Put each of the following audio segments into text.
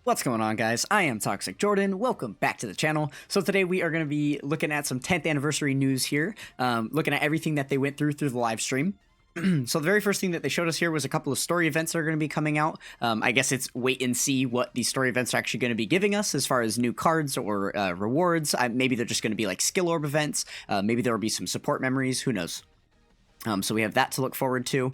What's going on, guys? I am Toxic Jordan. Welcome back to the channel. So today we are going to be looking at some 10th anniversary news here, looking at everything that they went through the live stream. So the very first thing that they showed us here was a couple of story events that are going to be coming out. I guess it's wait and see what these story events are actually going to be giving us as far as new cards or rewards. Maybe they're just going to be like skill orb events. Maybe there will be some support memories. Who knows? So we have that to look forward to.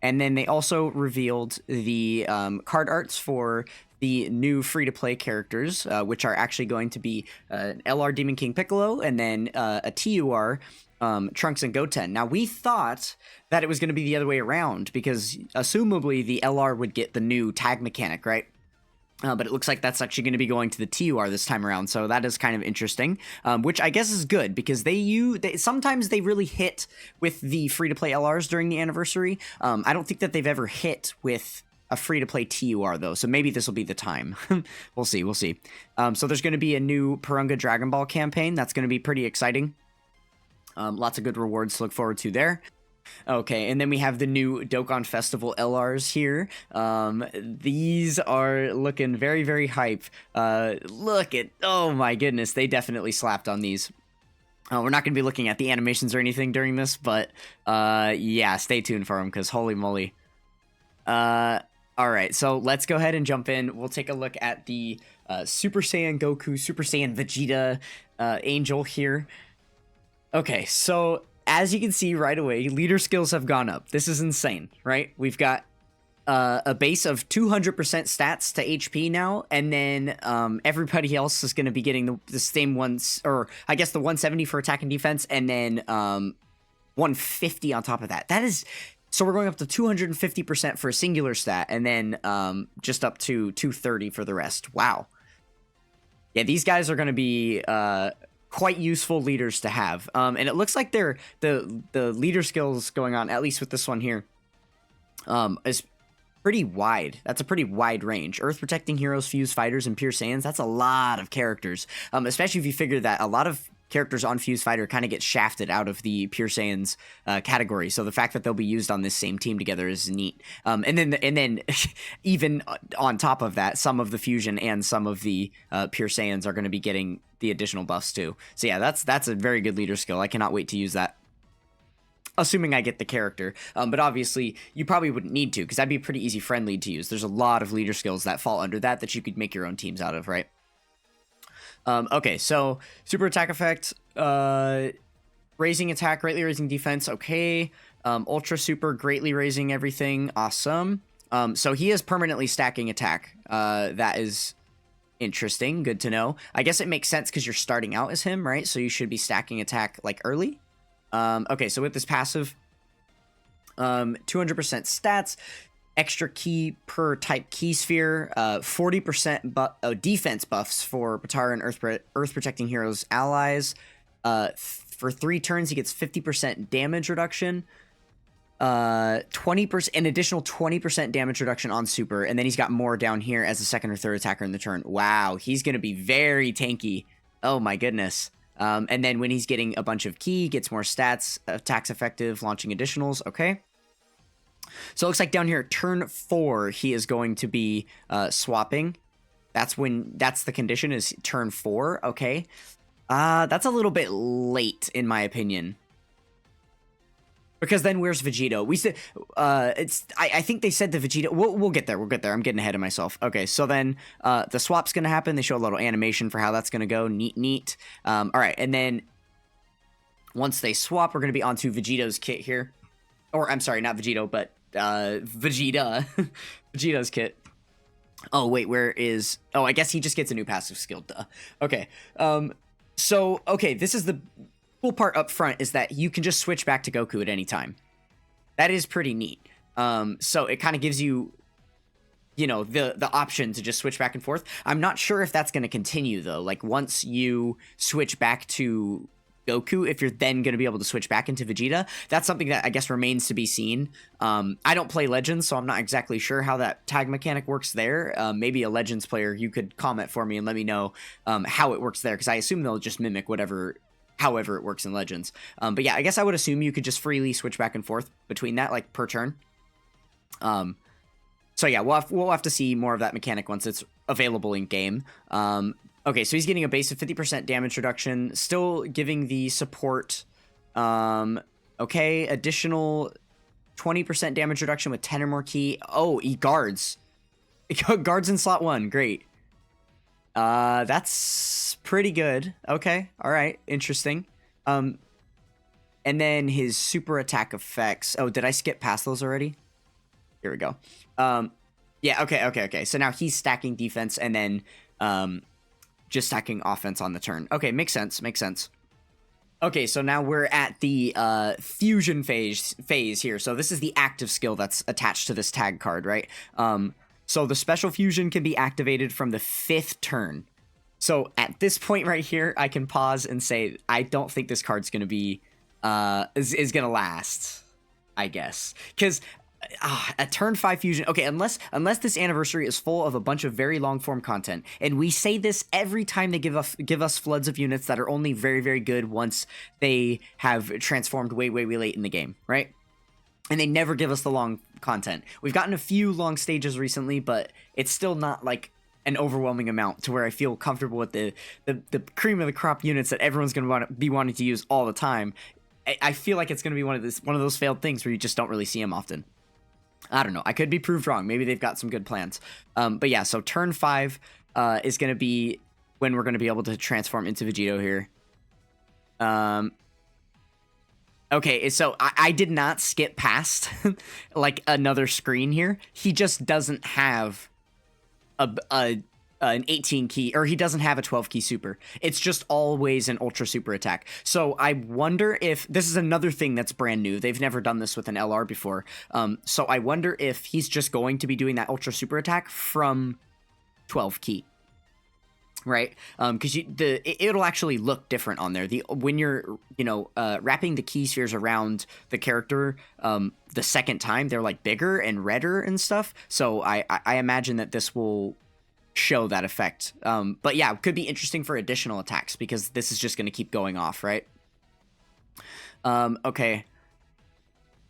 And then they also revealed the card arts for the new free-to-play characters, which are actually going to be an LR Demon King Piccolo and then a TUR Trunks and Goten. Now, we thought that it was going to be the other way around because, assumably, the LR would get the new tag mechanic, right? But it looks like that's actually going to be going to the TUR this time around, so that is kind of interesting, which I guess is good because sometimes they really hit with the free-to-play LRs during the anniversary. I don't think that they've ever hit with a free-to-play TUR, though, so maybe this will be the time. We'll see. So there's going to be a new Purunga Dragon Ball campaign. That's going to be pretty exciting. Lots of good rewards to look forward to there. Okay, and then we have the new Dokkan Festival LRs here. These are looking very, very hype. Oh my goodness, they definitely slapped on these. We're not going to be looking at the animations or anything during this, but yeah, stay tuned for them, because holy moly. Alright, so let's go ahead and jump in. We'll take a look at the Super Saiyan Goku, Super Saiyan Vegeta Angel here. Okay, so as you can see right away, leader skills have gone up. This is insane, right? We've got a base of 200% stats to HP now, and then everybody else is going to be getting the same ones, or I guess the 170 for attack and defense, and then 150 on top of that. So we're going up to 250% for a singular stat, and then just up to 230 for the rest. Wow. Yeah, these guys are going to be quite useful leaders to have, and it looks like the leader skills going on, at least with this one here, is pretty wide. That's a pretty wide range. Earth protecting heroes, fused fighters, and pure Saiyans. That's a lot of characters, especially if you figure that a lot of characters on Fused Fighter kind of get shafted out of the pure Saiyans category. So the fact that they'll be used on this same team together is neat. And then even on top of that, some of the fusion and some of the pure Saiyans are going to be getting the additional buffs too. So yeah, that's a very good leader skill. I cannot wait to use that, assuming I get the character. But obviously, you probably wouldn't need to, because that'd be a pretty easy friend lead to use. There's a lot of leader skills that fall under that you could make your own teams out of, right? Okay, so super attack effect, raising attack, greatly raising defense, okay. Ultra super, greatly raising everything, awesome. So he is permanently stacking attack. That is interesting, good to know. I guess it makes sense because you're starting out as him, right? So you should be stacking attack like early. Okay, so with this passive, 200% stats, extra key per type key sphere, 40% defense buffs for Batara and Earth protecting heroes allies. For 3 turns, he gets 50% damage reduction, 20%, an additional 20% damage reduction on super, and then he's got more down here as a second or third attacker in the turn. Wow, he's gonna be very tanky. Oh my goodness. And then when he's getting a bunch of key, gets more stats, attacks effective, launching additionals. Okay. So it looks like down here, turn 4, he is going to be swapping. That's the condition, is turn 4. Okay. That's a little bit late, in my opinion. Because then where's Vegito? We said, I think they said the Vegito, we'll get there, I'm getting ahead of myself. Okay, so then, the swap's gonna happen, they show a little animation for how that's gonna go, neat. Alright, and then, once they swap, we're gonna be onto Vegito's kit here. Or, I'm sorry, not Vegito, but, Vegeta. Vegeta's kit. Oh, wait, where is, oh, I guess he just gets a new passive skill, duh. Okay, so, okay, this is the cool part up front, is that you can just switch back to Goku at any time. That is pretty neat. So it kind of gives you, the option to just switch back and forth. I'm not sure if that's going to continue, though. Like, once you switch back to Goku, if you're then going to be able to switch back into Vegeta, that's something that I guess remains to be seen. I don't play Legends, so I'm not exactly sure how that tag mechanic works there. Maybe a Legends player, you could comment for me and let me know how it works there, because I assume they'll just mimic however it works in Legends. But yeah, I guess I would assume you could just freely switch back and forth between that, like, per turn. So yeah, we'll have to see more of that mechanic once it's available in game. Okay, so he's getting a base of 50% damage reduction, still giving the support. Okay, additional 20% damage reduction with 10 or more ki. Oh, he guards. Guards in slot 1, great. That's pretty good. Okay, all right, interesting. And then his super attack effects. Oh, did I skip past those already? Here we go. Yeah, okay. So now he's stacking defense and then just stacking offense on the turn. Okay, makes sense. Okay, so now we're at the fusion phase here. So this is the active skill that's attached to this tag card, right? So the special fusion can be activated from the 5th turn. So at this point right here, I can pause and say, I don't think this card's going to be, is going to last, I guess. Because a turn 5 fusion, okay, unless this anniversary is full of a bunch of very long form content, and we say this every time they give us floods of units that are only very, very good once they have transformed way late in the game, right? And they never give us the long content. We've gotten a few long stages recently, but it's still not like an overwhelming amount to where I feel comfortable with the cream of the crop units that everyone's going to be wanting to use all the time. I feel like it's going to be one of those failed things where you just don't really see them often. I don't know. I could be proved wrong. Maybe they've got some good plans. But yeah, so turn 5 is going to be when we're going to be able to transform into Vegito here. Okay, so I did not skip past like another screen here. He just doesn't have an 18 key, or he doesn't have a 12 key super. It's just always an ultra super attack. So I wonder if this is another thing that's brand new. They've never done this with an LR before. So I wonder if he's just going to be doing that ultra super attack from 12 key. Right, because it'll actually look different on there. When you're wrapping the key spheres around the character, the second time they're like bigger and redder and stuff. So I imagine that this will show that effect. But yeah, it could be interesting for additional attacks because this is just going to keep going off, right? Okay,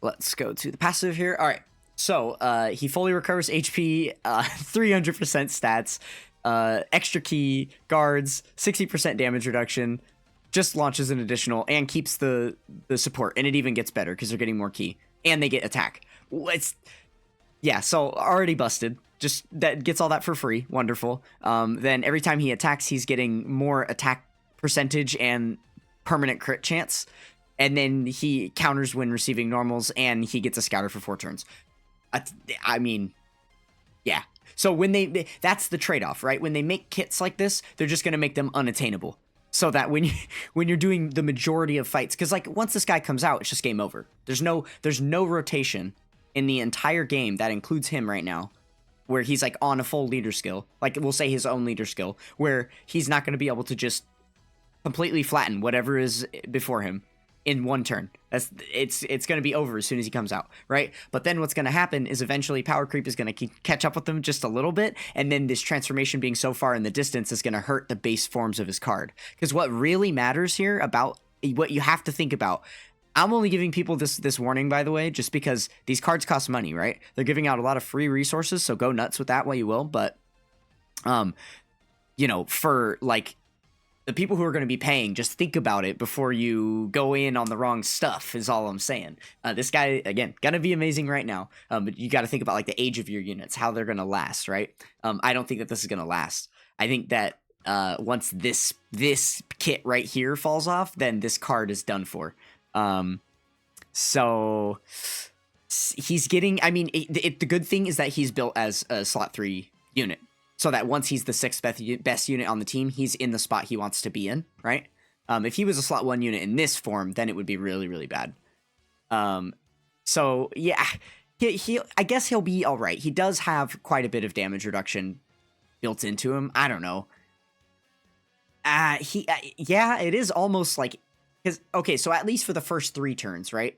let's go to the passive here. All right, so he fully recovers HP, 300% stats. Extra key, guards, 60% damage reduction, just launches an additional and keeps the support, and it even gets better because they're getting more key and they get attack. Yeah, so already busted. Just that gets all that for free. Wonderful. Then every time he attacks, he's getting more attack percentage and permanent crit chance, and then he counters when receiving normals, and he gets a scouter for 4 turns. I mean, yeah. So when that's the trade-off, right? When they make kits like this, they're just going to make them unattainable. So that when you're doing the majority of fights, because like once this guy comes out, it's just game over. There's no rotation in the entire game that includes him right now, where he's like on a full leader skill, like we'll say his own leader skill, where he's not going to be able to just completely flatten whatever is before him in one turn. It's going to be over as soon as he comes out, right? But then what's going to happen is eventually power creep is going to catch up with him just a little bit, and then this transformation being so far in the distance is going to hurt the base forms of his card. Because what really matters here about what you have to think about, I'm only giving people this warning, by the way, just because these cards cost money, right? They're giving out a lot of free resources, so go nuts with that while you will. But, for like the people who are going to be paying, just think about it before you go in on the wrong stuff is all I'm saying. This guy, again, going to be amazing right now. But you got to think about like the age of your units, how they're going to last, right? I don't think that this is going to last. I think that once this kit right here falls off, then this card is done for. So he's getting, I mean, the good thing is that he's built as a slot 3 unit. So that once he's the 6th best unit on the team, he's in the spot he wants to be in, right? If he was a slot 1 unit in this form, then it would be really, really bad. So yeah, I guess he'll be all right. He does have quite a bit of damage reduction built into him. I don't know. Yeah, it is almost like, okay, so at least for the first 3 turns, right?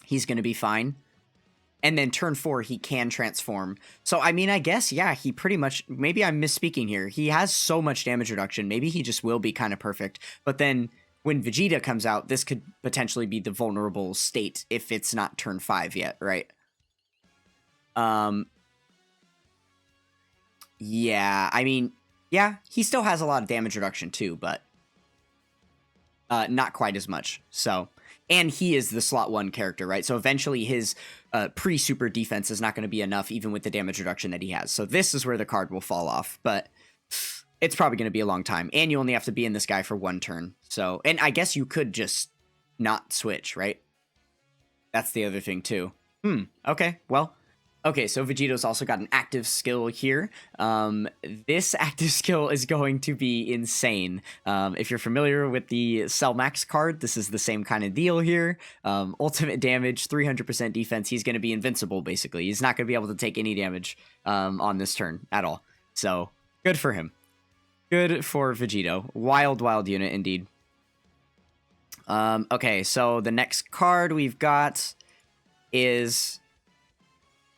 He's going to be fine. And then turn 4, he can transform. So, I mean, I guess, yeah, he pretty much, maybe I'm misspeaking here. He has so much damage reduction. Maybe he just will be kind of perfect. But then when Vegeta comes out, this could potentially be the vulnerable state if it's not turn 5 yet, right? Yeah, I mean, yeah, he still has a lot of damage reduction too, but not quite as much. So, and he is the slot 1 character, right? So eventually his pre-super defense is not going to be enough even with the damage reduction that he has. So this is where the card will fall off, but it's probably going to be a long time. And you only have to be in this guy for 1 turn. So, and I guess you could just not switch, right? That's the other thing too. Okay, well, okay, so Vegito's also got an active skill here. This active skill is going to be insane. If you're familiar with the Cell Max card, this is the same kind of deal here. Ultimate damage, 300% defense. He's going to be invincible, basically. He's not going to be able to take any damage on this turn at all. So, good for him. Good for Vegito. Wild, wild unit, indeed. Okay, so the next card we've got is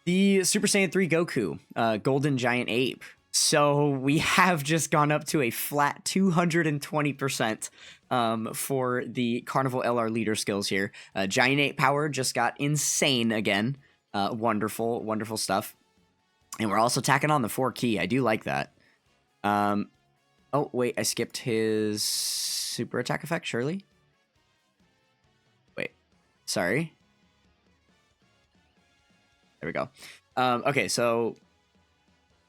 the Super Saiyan 3 Goku, Golden Giant Ape. So we have just gone up to a flat 220% for the Carnival LR leader skills here. Giant Ape power just got insane again. Wonderful, wonderful stuff. And we're also tacking on the 4 key. I do like that. Oh, wait, I skipped his super attack effect, surely? Wait, sorry. There we go. Okay, so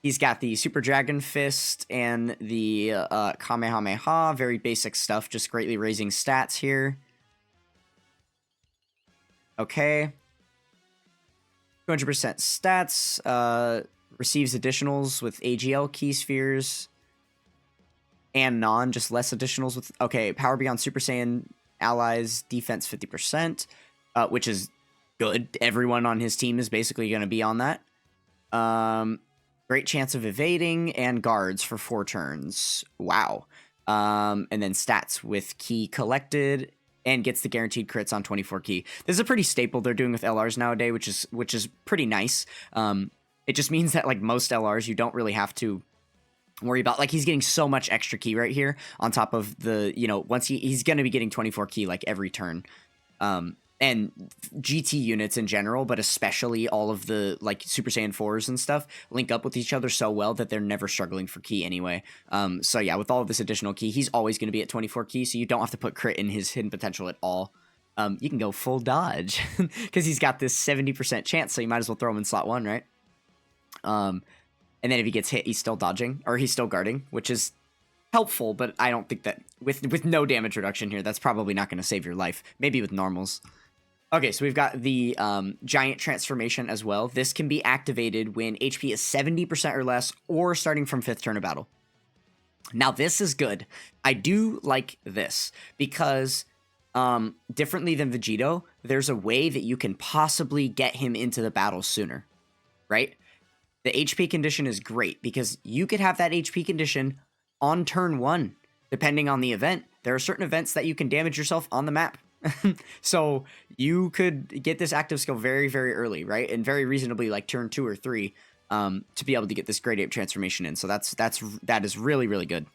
he's got the Super Dragon Fist and the Kamehameha. Very basic stuff, just greatly raising stats here. Okay. 200% stats. Receives additionals with AGL key spheres. And non, just less additionals with... Okay, Power Beyond Super Saiyan allies, defense 50%, which is good. Everyone on his team is basically going to be on that. Great chance of evading and guards for 4 turns. Wow. And then stats with key collected and gets the guaranteed crits on 24 key. This is a pretty staple they're doing with LRs nowadays, which is pretty nice. It just means that like most LRs, you don't really have to worry about, like, he's getting so much extra key right here on top of the, you know, once he's going to be getting 24 key like every turn. And GT units in general, but especially all of the like Super Saiyan 4s and stuff link up with each other so well that they're never struggling for key anyway. So yeah, with all of this additional key, he's always going to be at 24 key, so you don't have to put crit in his hidden potential at all. You can go full dodge because he's got this 70% chance, so you might as well throw him in slot 1, right? And then if he gets hit, he's still dodging, or he's still guarding, which is helpful, but I don't think that with no damage reduction here, that's probably not going to save your life. Maybe with normals. Okay, so we've got the giant transformation as well. This can be activated when HP is 70% or less, or starting from 5th turn of battle. Now, this is good. I do like this, because differently than Vegito, there's a way that you can possibly get him into the battle sooner, right? The HP condition is great, because you could have that HP condition on turn 1, depending on the event. There are certain events that you can damage yourself on the map. So you could get this active skill very, very early, right? And very reasonably, like turn 2 or 3, to be able to get this Great Ape transformation in. So that is really, really good.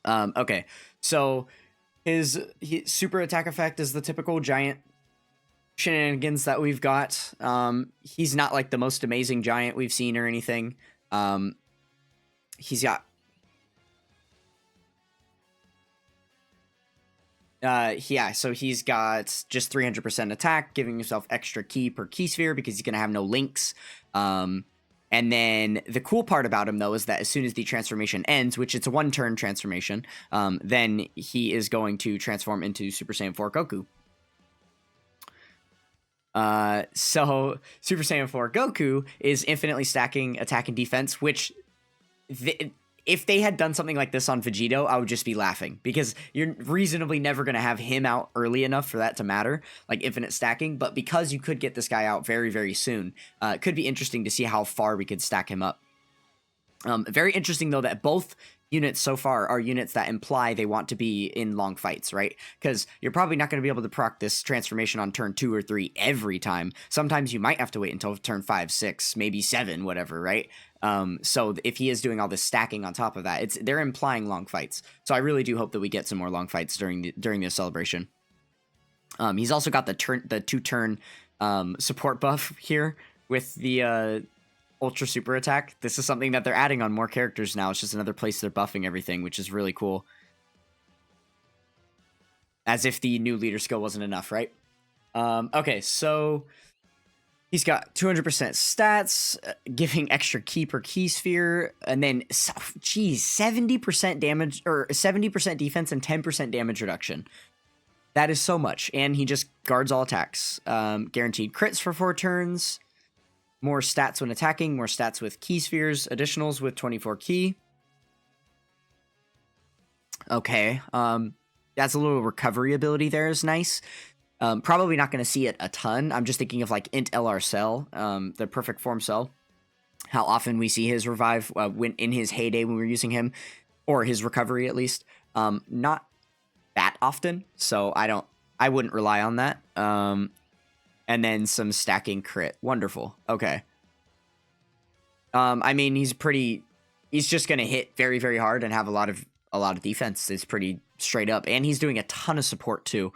Okay, so his super attack effect is the typical giant shenanigans that we've got. He's not like the most amazing giant we've seen or anything. He's got yeah, so he's got just 300% attack, giving himself extra key per key sphere because he's gonna have no links. And then the cool part about him, though, is that as soon as the transformation ends, which it's a 1-turn transformation, then he is going to transform into Super Saiyan 4 Goku. So Super Saiyan 4 Goku is infinitely stacking attack and defense, which if they had done something like this on Vegito, I would just be laughing, because you're reasonably never going to have him out early enough for that to matter, like infinite stacking. But because you could get this guy out very, very soon, it could be interesting to see how far we could stack him up. Very interesting, though, that both units so far are units that imply they want to be in long fights, right? Because you're probably not going to be able to proc this transformation on turn 2 or 3 every time. Sometimes you might have to wait until turn 5, 6, maybe 7, whatever, right? So if he is doing all this stacking on top of that, they're implying long fights. So I really do hope that we get some more long fights during this celebration. He's also got the 2-turn support buff here with the ultra super attack. This is something that they're adding on more characters now. It's just another place they're buffing everything, which is really cool. As if the new leader skill wasn't enough, right? Okay, so he's got 200% stats, giving extra ki per ki sphere, and then, geez, 70% damage, or 70% defense and 10% damage reduction. That is so much, and he just guards all attacks. Guaranteed crits for 4 turns, more stats when attacking, more stats with ki spheres, additionals with 24 ki. Okay, that's a little recovery ability there is nice. Probably not going to see it a ton. I'm just thinking of like Int LR Cell, the perfect form cell. How often we see his revive when in his heyday when we're using him, or his recovery at least. Not that often, so I wouldn't rely on that. And then some stacking crit. Wonderful. Okay. I mean, he's just going to hit very, very hard and have a lot of defense. It's pretty straight up, and he's doing a ton of support too.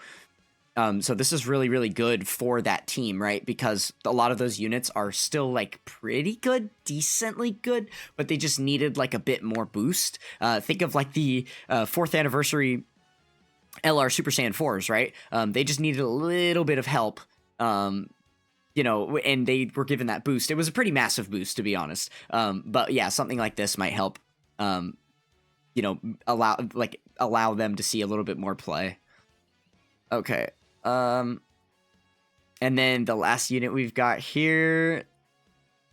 So this is really, really good for that team, right? Because a lot of those units are still like pretty good, decently good, but they just needed like a bit more boost. Think of like the 4th anniversary LR Super Saiyan 4s, right? They just needed a little bit of help, you know, and they were given that boost. It was a pretty massive boost, to be honest. But yeah, something like this might help, you know, allow them to see a little bit more play. Okay. And then the last unit we've got here,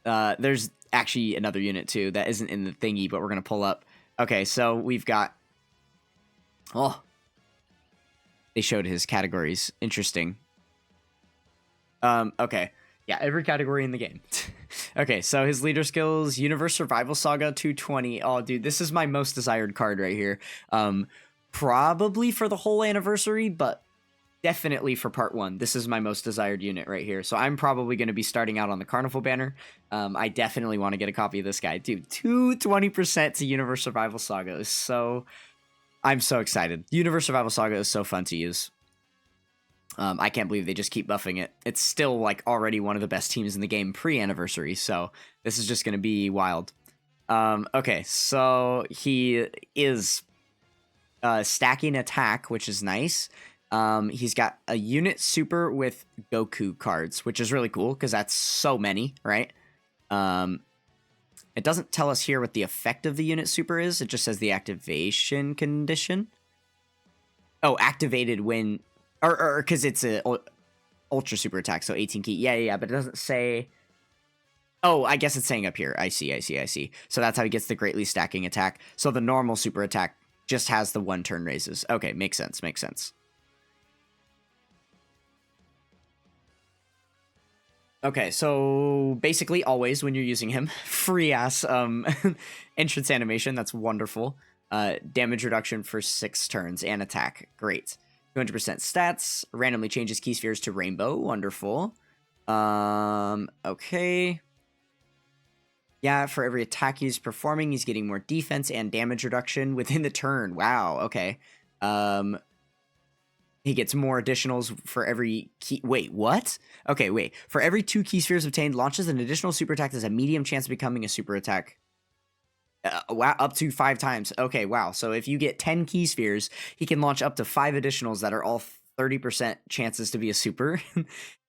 there's actually another unit too that isn't in the thingy, but we're going to pull up. Okay, so we've got, oh, they showed his categories. Interesting. Okay. Yeah, every category in the game. Okay, so his leader skills, Universe Survival Saga 220. Oh, dude, this is my most desired card right here. Probably for the whole anniversary, but definitely for part 1. This is my most desired unit right here. So I'm probably going to be starting out on the Carnival banner. I definitely want to get a copy of this guy. Dude, 220% to Universe Survival Saga is so... I'm so excited. Universe Survival Saga is so fun to use. I can't believe they just keep buffing it. It's still like already one of the best teams in the game pre-anniversary, so this is just going to be wild. Okay, so he is stacking attack, which is nice. He's got a unit super with Goku cards, which is really cool because that's so many, right? It doesn't tell us here what the effect of the unit super is. It just says the activation condition. Oh, activated when... Or because it's a ultra super attack, so 18 ki. Yeah, but it doesn't say... Oh, I guess it's saying up here. I see. So that's how he gets the greatly stacking attack. So the normal super attack just has the 1 turn raises. Okay, makes sense. Okay, so basically always when you're using him, free ass entrance animation, that's wonderful. Damage reduction for 6 turns and attack, great. 200% stats, randomly changes key spheres to rainbow, wonderful. Okay. Yeah, for every attack he's performing, he's getting more defense and damage reduction within the turn. Wow, okay. He gets more additionals for every key. Wait, what? Okay, wait. For every 2 key spheres obtained, launches an additional super attack that has a medium chance of becoming a super attack. Wow, up to 5 times. Okay, wow. So if you get 10 key spheres, he can launch up to 5 additionals that are all 30% chances to be a super.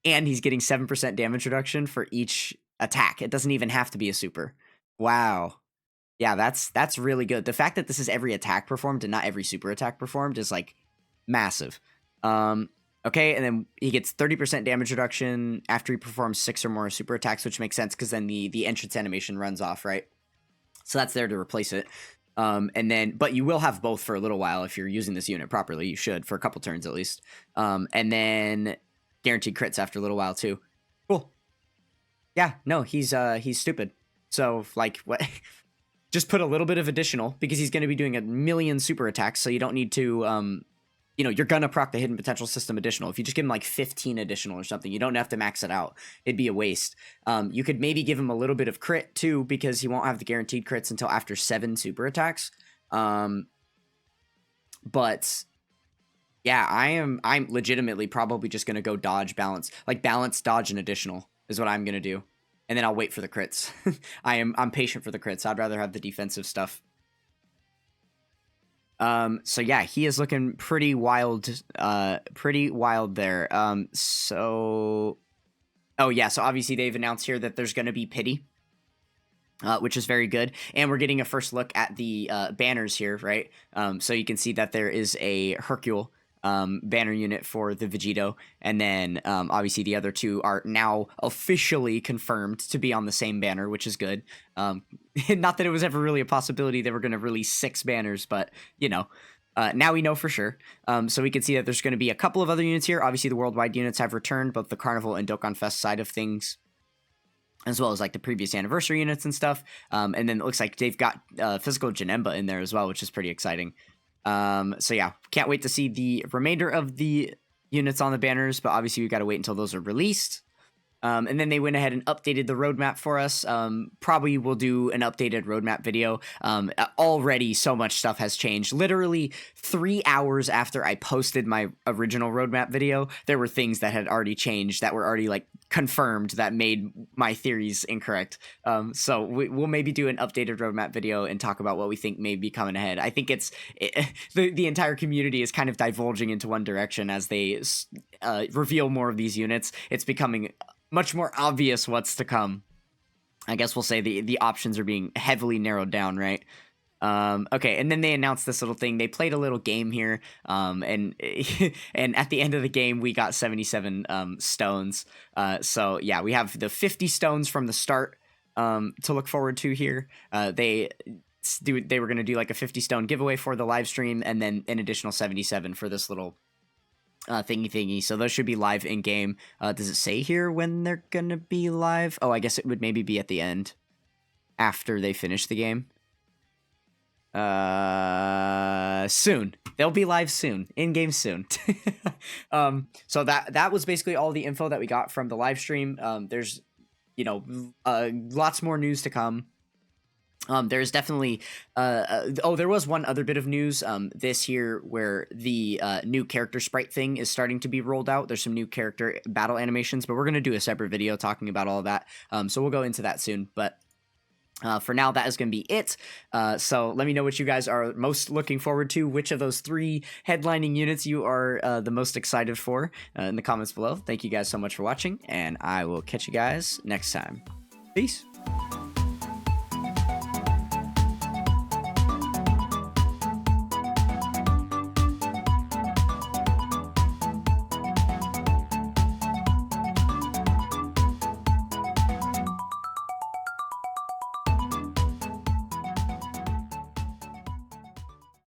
And he's getting 7% damage reduction for each attack. It doesn't even have to be a super. Wow. Yeah, that's really good. The fact that this is every attack performed and not every super attack performed is like massive. Okay, and then he gets 30% damage reduction after he performs 6 or more super attacks, which makes sense because then the entrance animation runs off, right? So that's there to replace it. And then, but you will have both for a little while if you're using this unit properly. You should, for a couple turns at least. And then guaranteed crits after a little while too. Cool. Yeah, no, he's stupid. So like what? Just put a little bit of additional because he's going to be doing a million super attacks, so you don't need to you know, you're gonna proc the hidden potential system additional. If you just give him like 15 additional or something, you don't have to max it out. It'd be a waste. You could maybe give him a little bit of crit too, because he won't have the guaranteed crits until after 7 super attacks. But yeah, I'm legitimately probably just gonna go dodge balance, like balance, dodge, and additional is what I'm gonna do. and then I'll wait for the crits. I'm patient for the crits. I'd rather have the defensive stuff. So yeah, he is looking pretty wild there. So, oh yeah, so obviously they've announced here that there's going to be pity, which is very good. And we're getting a first look at the banners here, right? So you can see that there is a Hercule banner unit for the Vegito, and then obviously the other two are now officially confirmed to be on the same banner, which is good. Not that it was ever really a possibility they were going to release 6 banners, but you know, now we know for sure. So we can see that there's going to be a couple of other units here. Obviously the worldwide units have returned, both the Carnival and Dokkan Fest side of things, as well as like the previous anniversary units and stuff. And then it looks like they've got physical Janemba in there as well, which is pretty exciting. So yeah, can't wait to see the remainder of the units on the banners, but obviously we got to wait until those are released. And then they went ahead and updated the roadmap for us. Probably will do an updated roadmap video. Already so much stuff has changed. Literally 3 hours after I posted my original roadmap video, there were things that had already changed that were already like confirmed that made my theories incorrect. So we'll maybe do an updated roadmap video and talk about what we think may be coming ahead. I think the entire community is kind of divulging into one direction as they reveal more of these units. It's becoming much more obvious what's to come. I guess we'll say the options are being heavily narrowed down, right? Okay, and then they announced this little thing. They played a little game here, and and at the end of the game, we got 77 stones. So yeah, we have the 50 stones from the start to look forward to here. They were going to do like a 50 stone giveaway for the live stream, and then an additional 77 for this little thingy. So those should be live in game. Does it say here when they're gonna be live? Oh, I guess it would maybe be at the end after they finish the game. Soon. They'll be live soon. In game soon. So that was basically all the info that we got from the live stream. There's, you know, lots more news to come. There's definitely there was one other bit of news this year where the new character sprite thing is starting to be rolled out. There's some new character battle animations, but we're going to do a separate video talking about all of that. So we'll go into that soon, but for now, that is going to be it. So let me know what you guys are most looking forward to. Which of those 3 headlining units you are the most excited for in the comments below. Thank you guys so much for watching, and I will catch you guys next time. Peace.